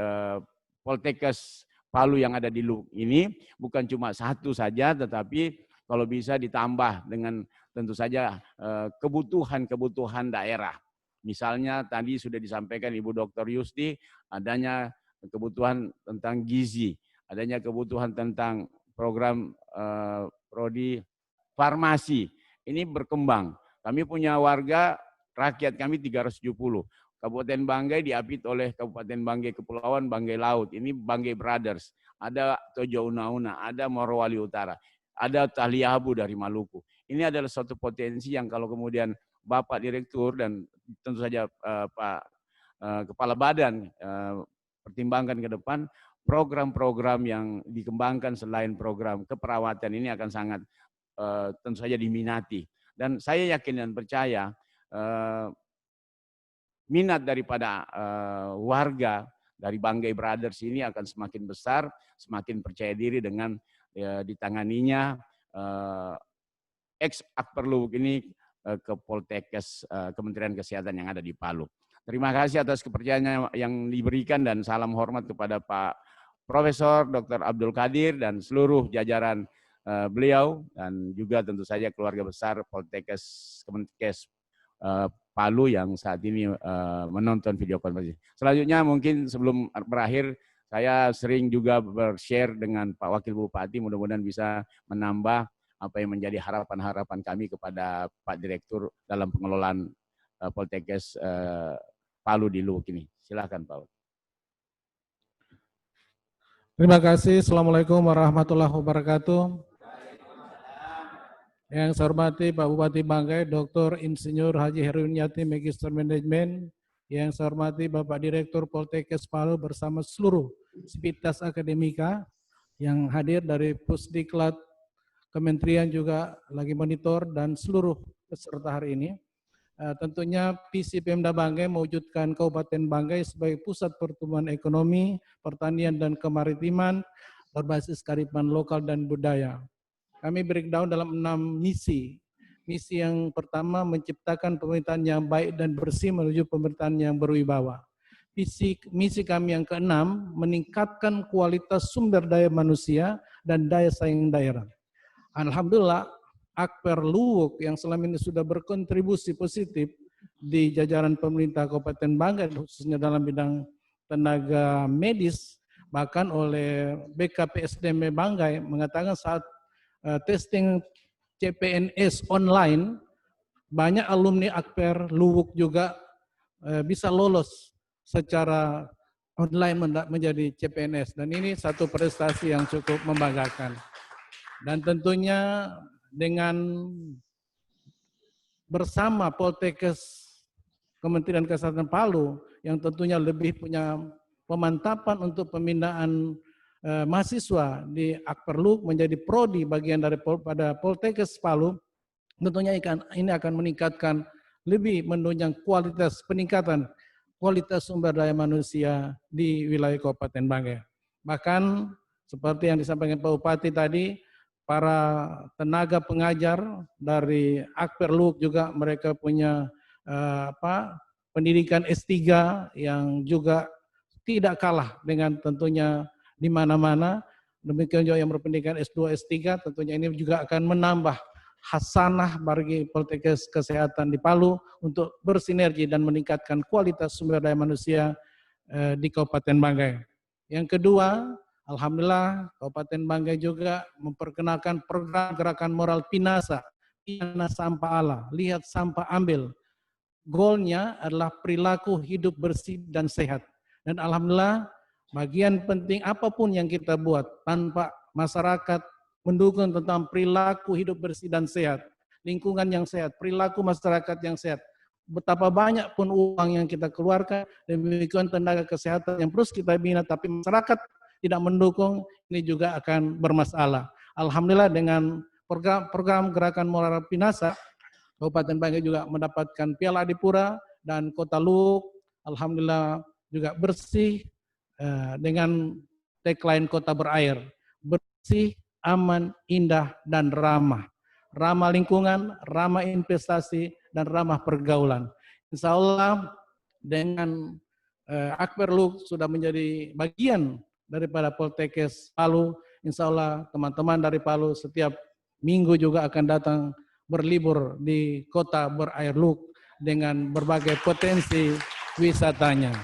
S2: Poltekkes Palu yang ada di LUK ini bukan cuma satu saja, tetapi kalau bisa ditambah dengan tentu saja kebutuhan daerah. Misalnya tadi sudah disampaikan Ibu Dr. Yusti, adanya kebutuhan tentang gizi, adanya kebutuhan tentang program prodi farmasi. Ini berkembang. Kami punya warga, rakyat kami 370. Kabupaten Banggai diapit oleh Kabupaten Banggai Kepulauan, Banggai Laut. Ini Banggai Brothers. Ada Tojo Una-Una, ada Morowali Utara, ada Taliabu dari Maluku. Ini adalah suatu potensi yang kalau kemudian Bapak Direktur dan tentu saja Pak Kepala Badan pertimbangkan ke depan, program-program yang dikembangkan selain program keperawatan ini akan sangat tentu saja diminati. Dan saya yakin dan percaya minat daripada warga dari Banggai Brothers ini akan semakin besar, semakin percaya diri dengan ditanganinya ex Akperluk ini ke Poltekkes Kementerian Kesehatan yang ada di Palu. Terima kasih atas kepercayaan yang diberikan dan salam hormat kepada Pak Profesor Dr. Abdul Qadir dan seluruh jajaran beliau dan juga tentu saja keluarga besar Poltekkes Kemenkes Palu yang saat ini menonton video konferensi. Selanjutnya mungkin sebelum berakhir saya sering juga bershare dengan Pak Wakil Bupati, mudah-mudahan bisa menambah apa yang menjadi harapan-harapan kami kepada Pak Direktur dalam pengelolaan Poltekkes Palu di LUK ini. Silakan Pak.
S5: Terima kasih. Assalamualaikum warahmatullahi wabarakatuh. Yang saya hormati Pak Bupati Banggai, Dr. Insinyur Haji Heruwinarti, Magister Manajemen. Yang saya hormati Bapak Direktur Poltekkes Palu bersama seluruh sivitas akademika yang hadir dari Pusdiklat Kementerian juga lagi monitor dan seluruh peserta hari ini. Tentunya visi Pemda Banggai mewujudkan Kabupaten Banggai sebagai pusat pertumbuhan ekonomi, pertanian dan kemaritiman berbasis kearifan lokal dan budaya. Kami breakdown dalam 6 misi. Misi yang pertama menciptakan pemerintahan yang baik dan bersih menuju pemerintahan yang berwibawa. Misi kami yang keenam meningkatkan kualitas sumber daya manusia dan daya saing daerah. Alhamdulillah, Akperluk yang selama ini sudah berkontribusi positif di jajaran pemerintah Kabupaten Banggai, khususnya dalam bidang tenaga medis, bahkan oleh BKPSDM Banggai mengatakan saat testing CPNS online, banyak alumni Akperluk juga bisa lolos secara online menjadi CPNS. Dan ini satu prestasi yang cukup membanggakan. Dan tentunya dengan bersama Poltekkes Kementerian Kesehatan Palu yang tentunya lebih punya pemantapan untuk pembinaan mahasiswa di Akperluk menjadi prodi bagian daripada Poltekkes Palu, tentunya ini akan meningkatkan lebih menunjang peningkatan kualitas sumber daya manusia di wilayah Kabupaten Banggai. Bahkan seperti yang disampaikan Pak Bupati tadi, para tenaga pengajar dari Akperluk juga mereka punya pendidikan S3 yang juga tidak kalah dengan tentunya di mana-mana. Demikian juga yang berpendidikan S2, S3 tentunya ini juga akan menambah hasanah bagi Poltekkes Kesehatan di Palu untuk bersinergi dan meningkatkan kualitas sumber daya manusia di Kabupaten Banggai. Yang kedua, alhamdulillah Kabupaten Banggai juga memperkenalkan program gerakan moral Pinasa, Pina Sampah Allah, lihat sampah ambil. Goalnya adalah perilaku hidup bersih dan sehat. Dan alhamdulillah bagian penting apapun yang kita buat tanpa masyarakat mendukung tentang perilaku hidup bersih dan sehat, lingkungan yang sehat, perilaku masyarakat yang sehat. Betapa banyak pun uang yang kita keluarkan, demikian tenaga kesehatan yang terus kita bina, tapi masyarakat tidak mendukung, ini juga akan bermasalah. Alhamdulillah dengan program Gerakan Moral Pinasa, Kabupaten Banggai juga mendapatkan Piala Adipura, dan Kota Luwuk alhamdulillah juga bersih dengan tagline Kota Berair, bersih, aman, indah, dan ramah. Ramah lingkungan, ramah investasi, dan ramah pergaulan. Insya Allah dengan Akperluk sudah menjadi bagian daripada Poltekkes Palu. Insya Allah teman-teman dari Palu setiap minggu juga akan datang berlibur di Kota Berairluk dengan berbagai potensi wisatanya.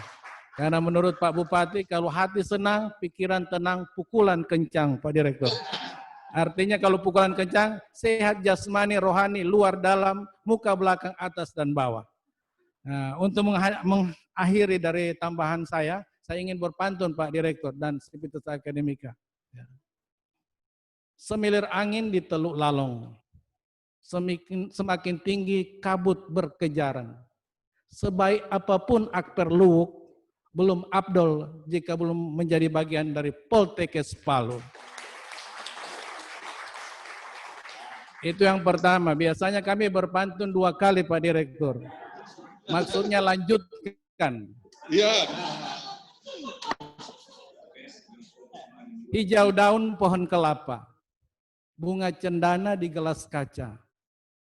S5: Karena menurut Pak Bupati, kalau hati senang, pikiran tenang, pukulan kencang, Pak Direktur. Artinya kalau pukulan kencang, sehat jasmani, rohani, luar dalam, muka belakang, atas dan bawah. Nah, untuk mengakhiri dari tambahan saya ingin berpantun Pak Direktur dan Sivitas Akademika. Semilir angin di Teluk Lalong, semakin tinggi kabut berkejaran. Sebaik apapun Akperluk, belum abdol jika belum menjadi bagian dari Poltekkes Palu. Itu yang pertama. Biasanya kami berpantun 2 kali Pak Direktur. Maksudnya lanjutkan.
S1: Ya.
S5: Hijau daun pohon kelapa, bunga cendana di gelas kaca.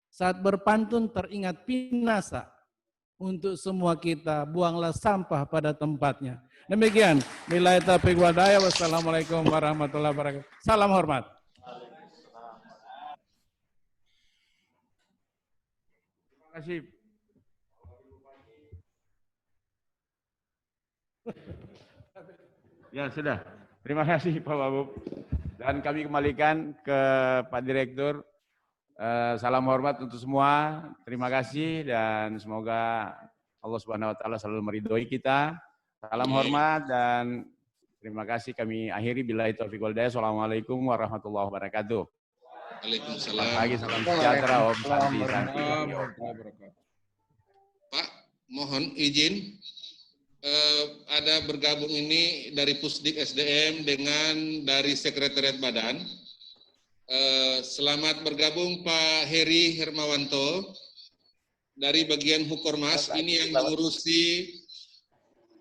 S5: Saat berpantun teringat Pinasa. Untuk semua kita, buanglah sampah pada tempatnya. Demikian. Billahi taufiq wal hidayah. Wassalamualaikum warahmatullahi wabarakatuh. Salam hormat.
S2: Terima kasih. Ya sudah. Terima kasih Pak Wagub. Dan kami kembalikan ke Pak Direktur. Salam hormat untuk semua. Terima kasih dan semoga Allah Subhanahu wa taala selalu meridhoi kita. Salam hormat dan terima kasih kami akhiri. Billahi taufiq wal hidayah. Assalamualaikum warahmatullahi wabarakatuh.
S1: Waalaikumsalam.
S2: Selamat pagi, salam sejahtera, Om Santi.
S1: Pak, mohon izin ada bergabung ini dari Pusdik SDM dengan dari Sekretariat Badan. Selamat bergabung Pak Heri Hermawanto dari bagian Hukormas. Ini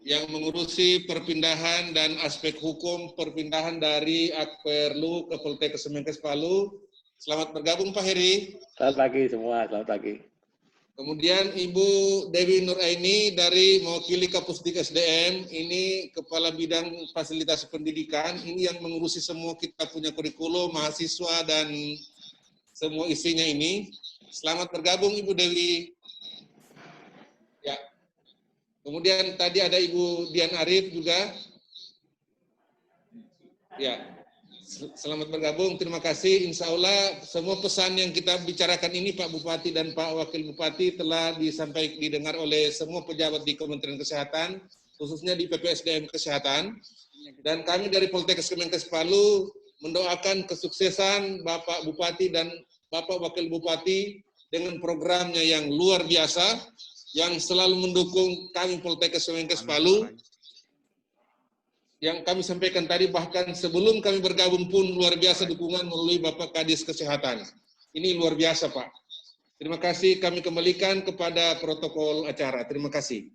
S1: yang mengurusi perpindahan dan aspek hukum perpindahan dari Akperluk ke Poltekkes Kemenkes Palu. Selamat bergabung Pak Heri.
S6: Selamat pagi semua, selamat pagi.
S1: Kemudian Ibu Dewi Nuraini dari mewakili Kapusdik SDM, ini Kepala Bidang Fasilitas Pendidikan, ini yang mengurusi semua kita punya kurikulum, mahasiswa, dan semua isinya ini. Selamat bergabung Ibu Dewi. Ya. Kemudian tadi ada Ibu Dian Arif juga. Ya. Selamat bergabung, terima kasih. Insya Allah semua pesan yang kita bicarakan ini Pak Bupati dan Pak Wakil Bupati telah disampaikan, didengar oleh semua pejabat di Kementerian Kesehatan, khususnya di PPSDM Kesehatan. Dan kami dari Poltekkes Kemenkes Palu mendoakan kesuksesan Bapak Bupati dan Bapak Wakil Bupati dengan programnya yang luar biasa, yang selalu mendukung kami Poltekkes Kemenkes Palu. Yang kami sampaikan tadi, bahkan sebelum kami bergabung pun luar biasa dukungan melalui Bapak Kadis Kesehatan. Ini luar biasa Pak. Terima kasih, kami kembalikan kepada protokol acara. Terima kasih.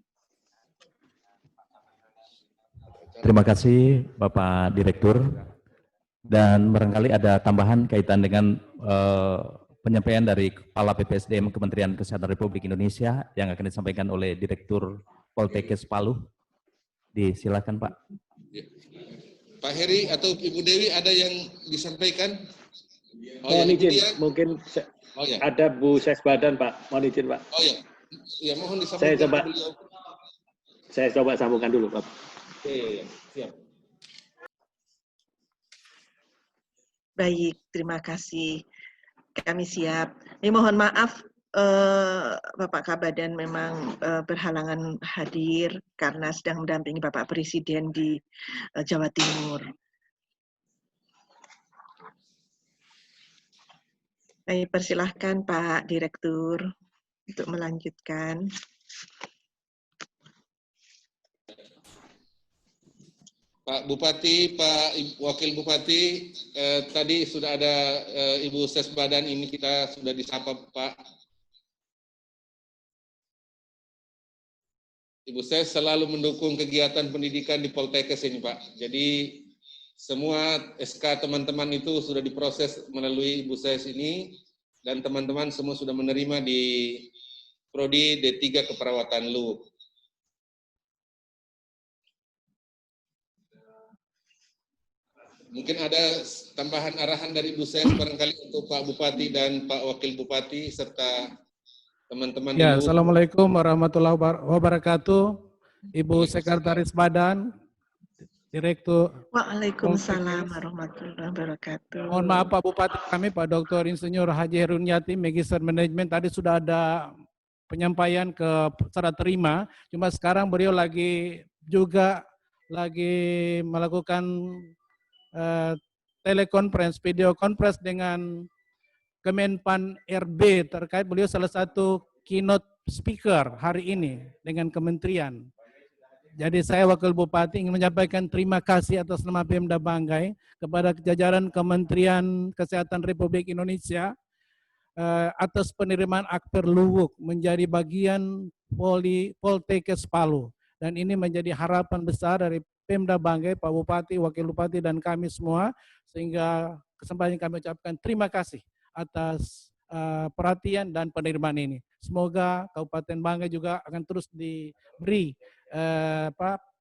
S3: Terima kasih Bapak Direktur. Dan barangkali ada tambahan kaitan dengan penyampaian dari Kepala PPSDM Kementerian Kesehatan Republik Indonesia yang akan disampaikan oleh Direktur Poltekkes Palu. Disilakan Pak.
S1: Pak Heri atau Ibu Dewi ada yang disampaikan?
S6: Mohon izin, mungkin ada Bu Sesbadan Pak, mohon izin Pak.
S1: Oh ya, ya mohon disampaikan.
S6: Saya coba sambungkan dulu Pak.
S1: Oke, siap.
S7: Baik, terima kasih. Kami siap. Ini mohon maaf Bapak Kabadan memang berhalangan hadir karena sedang mendampingi Bapak Presiden di Jawa Timur. Baik, persilahkan Pak Direktur untuk melanjutkan.
S1: Pak Bupati, Pak Wakil Bupati, tadi sudah ada Ibu Sesbadan, ini kita sudah disapa Pak. Ibu Ses selalu mendukung kegiatan pendidikan di Poltekkes ini Pak. Jadi semua SK teman-teman itu sudah diproses melalui Ibu Ses ini, dan teman-teman semua sudah menerima di Prodi D3 Keperawatan Luwuk. Mungkin ada tambahan arahan dari Ibu Ses barangkali untuk Pak Bupati dan Pak Wakil Bupati serta teman-teman.
S5: Ya, Assalamualaikum warahmatullahi wabarakatuh. Ibu Sekretaris Badan, Direktur.
S7: Waalaikumsalam warahmatullahi wabarakatuh.
S5: Mohon maaf Pak Bupati kami, Pak Dr. Insinyur Haji Herunyati, Magister Manajemen, tadi sudah ada penyampaian ke serah terima, cuma sekarang beliau lagi melakukan telekonferensi, video conference dengan Kemenpan RB terkait beliau salah satu keynote speaker hari ini dengan kementerian. Jadi saya Wakil Bupati ingin menyampaikan terima kasih atas nama Pemda Banggai kepada jajaran Kementerian Kesehatan Republik Indonesia atas penerimaan Akper Luwuk menjadi bagian Poltekkes Palu. Dan ini menjadi harapan besar dari Pemda Banggai, Pak Bupati, Wakil Bupati, dan kami semua, sehingga kesempatan kami ucapkan terima kasih atas perhatian dan penerimaan ini. Semoga Kabupaten Banggai juga akan terus diberi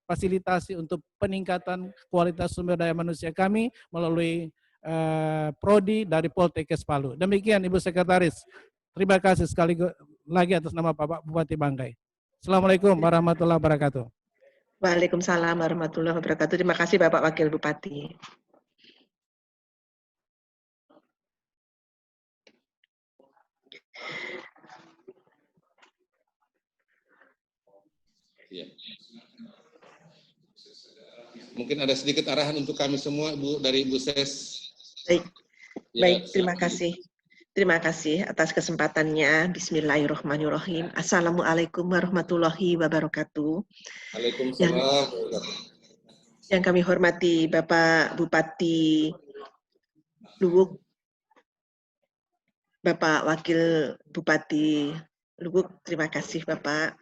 S5: fasilitasi untuk peningkatan kualitas sumber daya manusia kami melalui Prodi dari Poltekkes Palu. Demikian Ibu Sekretaris. Terima kasih sekali lagi atas nama Bapak Bupati Banggai. Assalamualaikum warahmatullahi wabarakatuh.
S7: Waalaikumsalam warahmatullahi wabarakatuh. Terima kasih Bapak Wakil Bupati.
S1: Ya. Mungkin ada sedikit arahan untuk kami semua, Bu, dari Ibu Ses.
S7: Baik,
S1: Ya,
S7: baik, terima kasih. Terima kasih atas kesempatannya. Bismillahirrahmanirrahim. Assalamualaikum warahmatullahi wabarakatuh.
S1: Waalaikumsalam.
S7: Yang kami hormati Bapak Bupati Luwuk, Bapak Wakil Bupati Luwuk, terima kasih Bapak.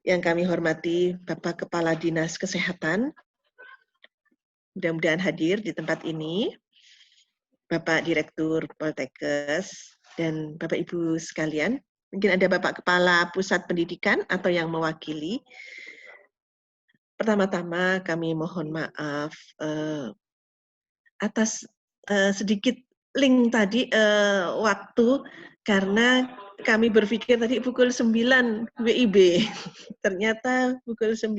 S7: Yang kami hormati Bapak Kepala Dinas Kesehatan, mudah-mudahan hadir di tempat ini. Bapak Direktur Poltekkes, dan Bapak Ibu sekalian, mungkin ada Bapak Kepala Pusat Pendidikan atau yang mewakili. Pertama-tama kami mohon maaf atas sedikit link tadi waktu, karena kami berpikir tadi pukul 9 WIB, ternyata pukul 9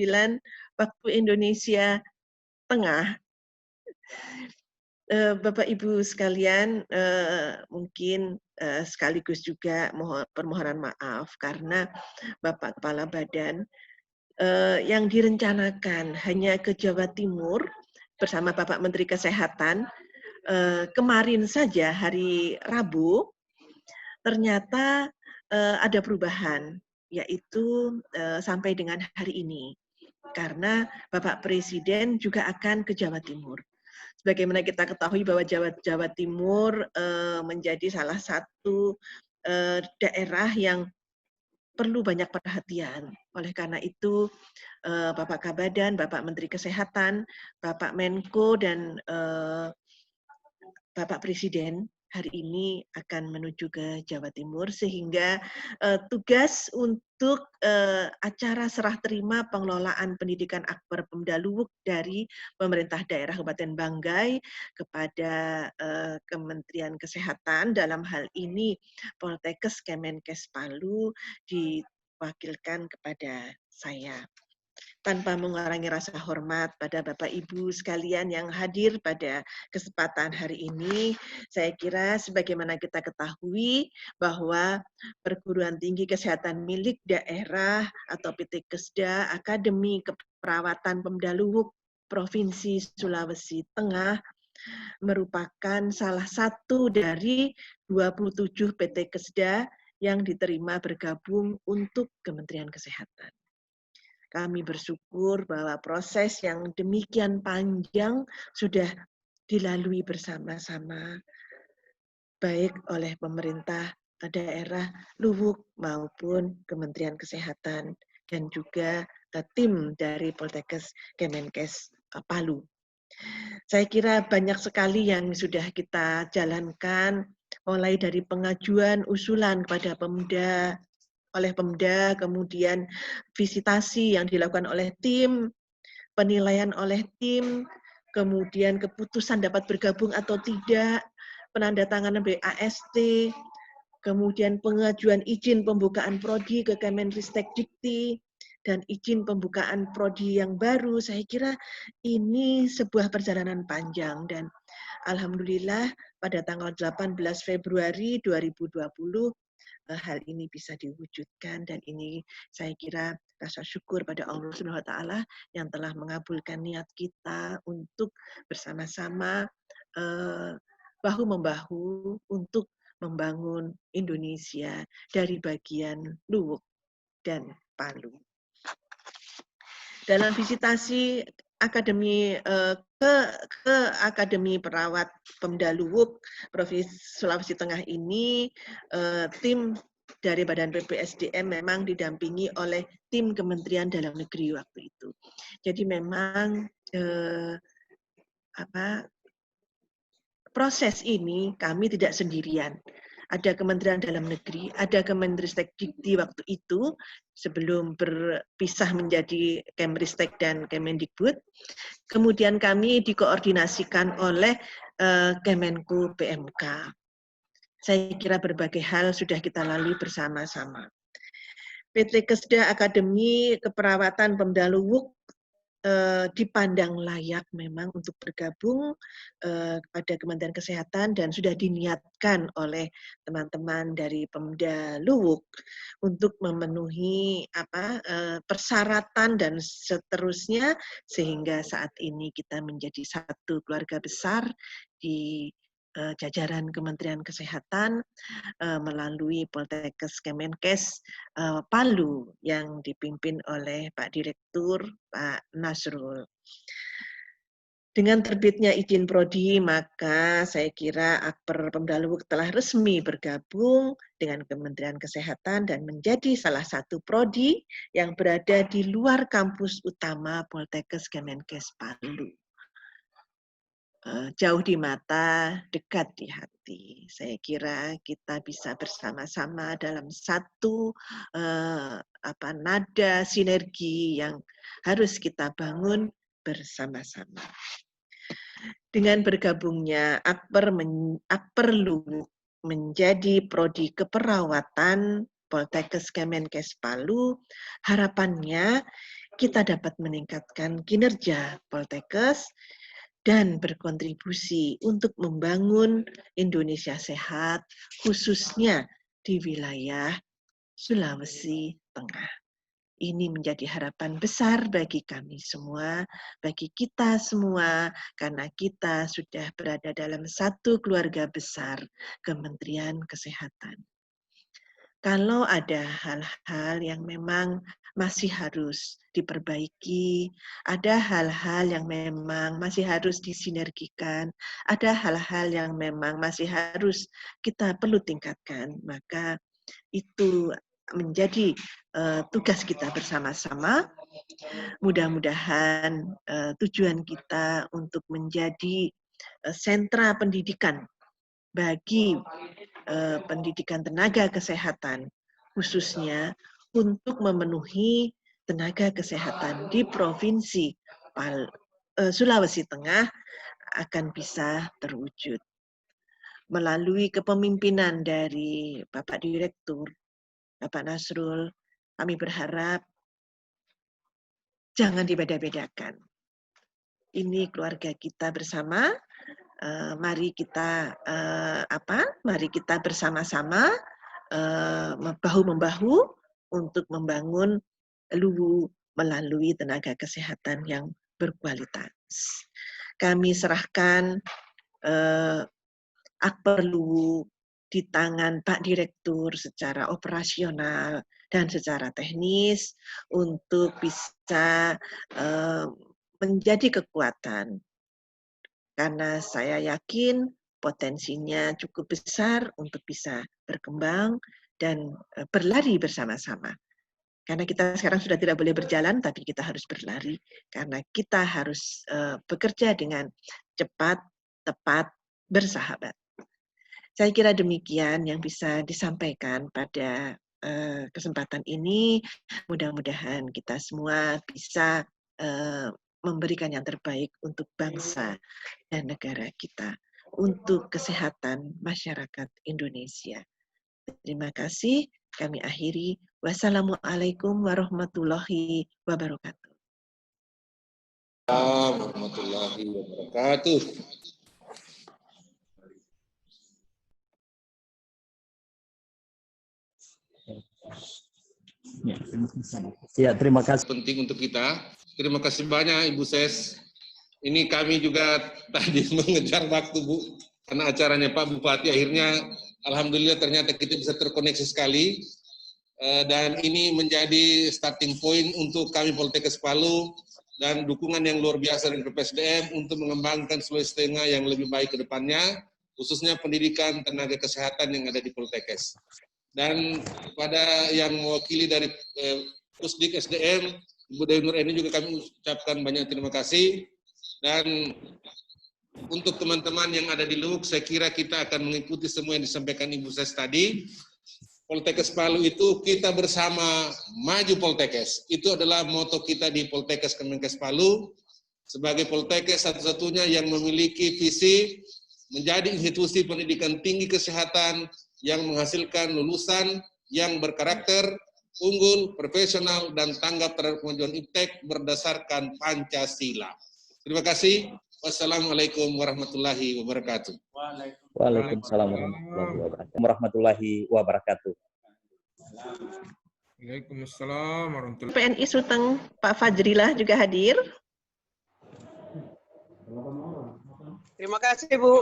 S7: waktu Indonesia Tengah. Bapak Ibu sekalian, mungkin sekaligus juga permohonan maaf karena Bapak Kepala Badan yang direncanakan hanya ke Jawa Timur bersama Bapak Menteri Kesehatan kemarin saja hari Rabu, ternyata ada perubahan, yaitu sampai dengan hari ini, karena Bapak Presiden juga akan ke Jawa Timur. Sebagaimana kita ketahui bahwa Jawa Timur menjadi salah satu daerah yang perlu banyak perhatian. Oleh karena itu, Bapak Kabadan, Bapak Menteri Kesehatan, Bapak Menko, dan Bapak Presiden hari ini akan menuju ke Jawa Timur, sehingga tugas untuk acara serah terima pengelolaan pendidikan Akper Pemda Luwuk dari pemerintah daerah Kabupaten Banggai kepada Kementerian Kesehatan, dalam hal ini Poltekkes Kemenkes Palu, diwakilkan kepada saya. Tanpa mengurangi rasa hormat pada Bapak Ibu sekalian yang hadir pada kesempatan hari ini, saya kira sebagaimana kita ketahui bahwa perguruan tinggi kesehatan milik daerah atau PT Kesda Akademi Keperawatan Pemda Luwuk Provinsi Sulawesi Tengah merupakan salah satu dari 27 PT Kesda yang diterima bergabung untuk Kementerian Kesehatan. Kami bersyukur bahwa proses yang demikian panjang sudah dilalui bersama-sama, baik oleh pemerintah daerah Luwuk maupun Kementerian Kesehatan dan juga tim dari Poltekkes Kemenkes Palu. Saya kira banyak sekali yang sudah kita jalankan, mulai dari pengajuan usulan kepada Pemda, oleh Pemda, kemudian visitasi yang dilakukan oleh tim, penilaian oleh tim, kemudian keputusan dapat bergabung atau tidak, penandatanganan BAST, kemudian pengajuan izin pembukaan prodi ke Kemenristek-Dikti, dan izin pembukaan prodi yang baru. Saya kira ini sebuah perjalanan panjang dan alhamdulillah pada tanggal 18 Februari 2020 hal ini bisa diwujudkan, dan ini saya kira rasa syukur pada Allah Subhanahu wa taala yang telah mengabulkan niat kita untuk bersama-sama bahu-membahu untuk membangun Indonesia dari bagian Luwuk dan Palu. Dalam visitasi akademi ke Akademi Perawat Pemda Luwuk Provinsi Sulawesi Tengah ini, tim dari Badan PPSDM memang didampingi oleh tim Kementerian Dalam Negeri waktu itu. Jadi memang proses ini kami tidak sendirian. Ada Kementerian Dalam Negeri, ada Kemenristek-Dikti waktu itu sebelum berpisah menjadi Kemristek dan Kemendikbud. Kemudian kami dikoordinasikan oleh Kemenko PMK. Saya kira berbagai hal sudah kita lalui bersama-sama. PT Kesda Akademi Keperawatan Pemda Luwuk dipandang layak memang untuk bergabung kepada Kementerian Kesehatan dan sudah diniatkan oleh teman-teman dari Pemda Luwuk untuk memenuhi persyaratan dan seterusnya sehingga saat ini kita menjadi satu keluarga besar di jajaran Kementerian Kesehatan melalui Poltekkes Kemenkes Palu yang dipimpin oleh Pak Direktur Pak Nasrul. Dengan terbitnya izin prodi, maka saya kira Akper Pemda Luwuk telah resmi bergabung dengan Kementerian Kesehatan dan menjadi salah satu prodi yang berada di luar kampus utama Poltekkes Kemenkes Palu. Jauh di mata, dekat di hati. Saya kira kita bisa bersama-sama dalam satu nada sinergi yang harus kita bangun bersama-sama. Dengan bergabungnya Akper Luwuk menjadi prodi keperawatan Poltekkes Kemenkes Palu, harapannya kita dapat meningkatkan kinerja Poltekkes dan berkontribusi untuk membangun Indonesia sehat, khususnya di wilayah Sulawesi Tengah. Ini menjadi harapan besar bagi kami semua, bagi kita semua, karena kita sudah berada dalam satu keluarga besar Kementerian Kesehatan. Kalau ada hal-hal yang memang masih harus diperbaiki, ada hal-hal yang memang masih harus disinergikan, ada hal-hal yang memang masih harus kita perlu tingkatkan, maka itu menjadi tugas kita bersama-sama. Mudah-mudahan tujuan kita untuk menjadi sentra pendidikan bagi pendidikan tenaga kesehatan, khususnya untuk memenuhi tenaga kesehatan di Provinsi Sulawesi Tengah akan bisa terwujud. Melalui kepemimpinan dari Bapak Direktur, Bapak Nasrul, kami berharap jangan dibeda-bedakan. Ini keluarga kita bersama. Mari kita bersama-sama bahu-membahu untuk membangun Luwu melalui tenaga kesehatan yang berkualitas. Kami serahkan Akper Luwu di tangan Pak Direktur secara operasional dan secara teknis untuk bisa menjadi kekuatan. Karena saya yakin potensinya cukup besar untuk bisa berkembang dan berlari bersama-sama. Karena kita sekarang sudah tidak boleh berjalan, tapi kita harus berlari. Karena kita harus bekerja dengan cepat, tepat, bersahabat. Saya kira demikian yang bisa disampaikan pada kesempatan ini. Mudah-mudahan kita semua bisa memberikan yang terbaik untuk bangsa dan negara kita, untuk kesehatan masyarakat Indonesia. Terima kasih. Kami akhiri. Wassalamualaikum warahmatullahi wabarakatuh.
S1: Warahmatullahi wabarakatuh.
S3: Ya, terima kasih.
S1: Penting untuk kita. Terima kasih banyak Ibu Ses. Ini kami juga tadi mengejar waktu, Bu, karena acaranya Pak Bupati. Akhirnya, alhamdulillah ternyata kita bisa terkoneksi sekali. Dan ini menjadi starting point untuk kami Poltekkes Palu dan dukungan yang luar biasa dari PPSDM untuk mengembangkan Sulawesi Tengah yang lebih baik ke depannya, khususnya pendidikan tenaga kesehatan yang ada di Poltekkes. Dan pada yang mewakili dari Pusdik SDM, Ibu Dewi Nur ini juga kami ucapkan banyak terima kasih. Dan untuk teman-teman yang ada di LUK, saya kira kita akan mengikuti semua yang disampaikan Ibu Ses tadi. Poltekkes Palu itu kita bersama maju Poltekkes. Itu adalah moto kita di Poltekkes Kemenkes Palu. Sebagai Poltekkes satu-satunya yang memiliki visi menjadi institusi pendidikan tinggi kesehatan yang menghasilkan lulusan yang berkarakter, unggul, profesional, dan tanggap terhadap kemajuan iptek berdasarkan Pancasila. Terima kasih. Wassalamualaikum warahmatullahi wabarakatuh.
S3: Waalaikumsalam warahmatullahi wabarakatuh.
S8: Waalaikumsalam warahmatullahi wabarakatuh.
S7: PNI Sulteng Pak Fajrilah juga hadir.
S9: Terima kasih, Bu.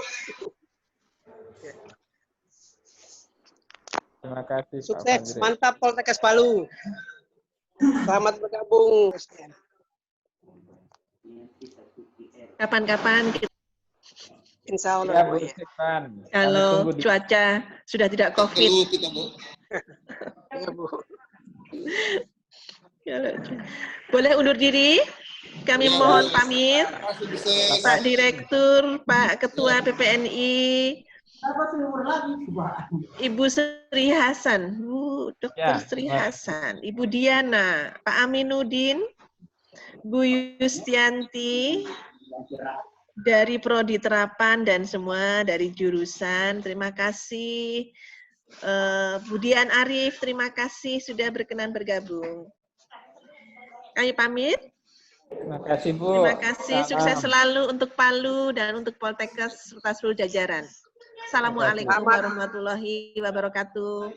S8: Terima kasih.
S9: Sukses, mantap Poltekkes Palu. Selamat bergabung.
S7: Kapan-kapan kita,
S9: Insya Allah.
S8: Ya,
S7: kalau cuaca sudah tidak COVID.
S9: Ya, Bu.
S7: Boleh undur diri. Kami mohon pamit. Pak Direktur, Pak Ketua PPNI, Ibu Sri Hasan, Bu Dr. Sri Hasan, Ibu Diana, Pak Aminuddin, Bu Yustianti, dari Prodi Terapan dan semua dari jurusan. Terima kasih. Budian Arif, terima kasih sudah berkenan bergabung. Kami pamit.
S8: Terima kasih, Bu.
S7: Terima kasih. Sukses selalu untuk Palu dan untuk Poltekkes serta seluruh jajaran. Assalamualaikum warahmatullahi wabarakatuh.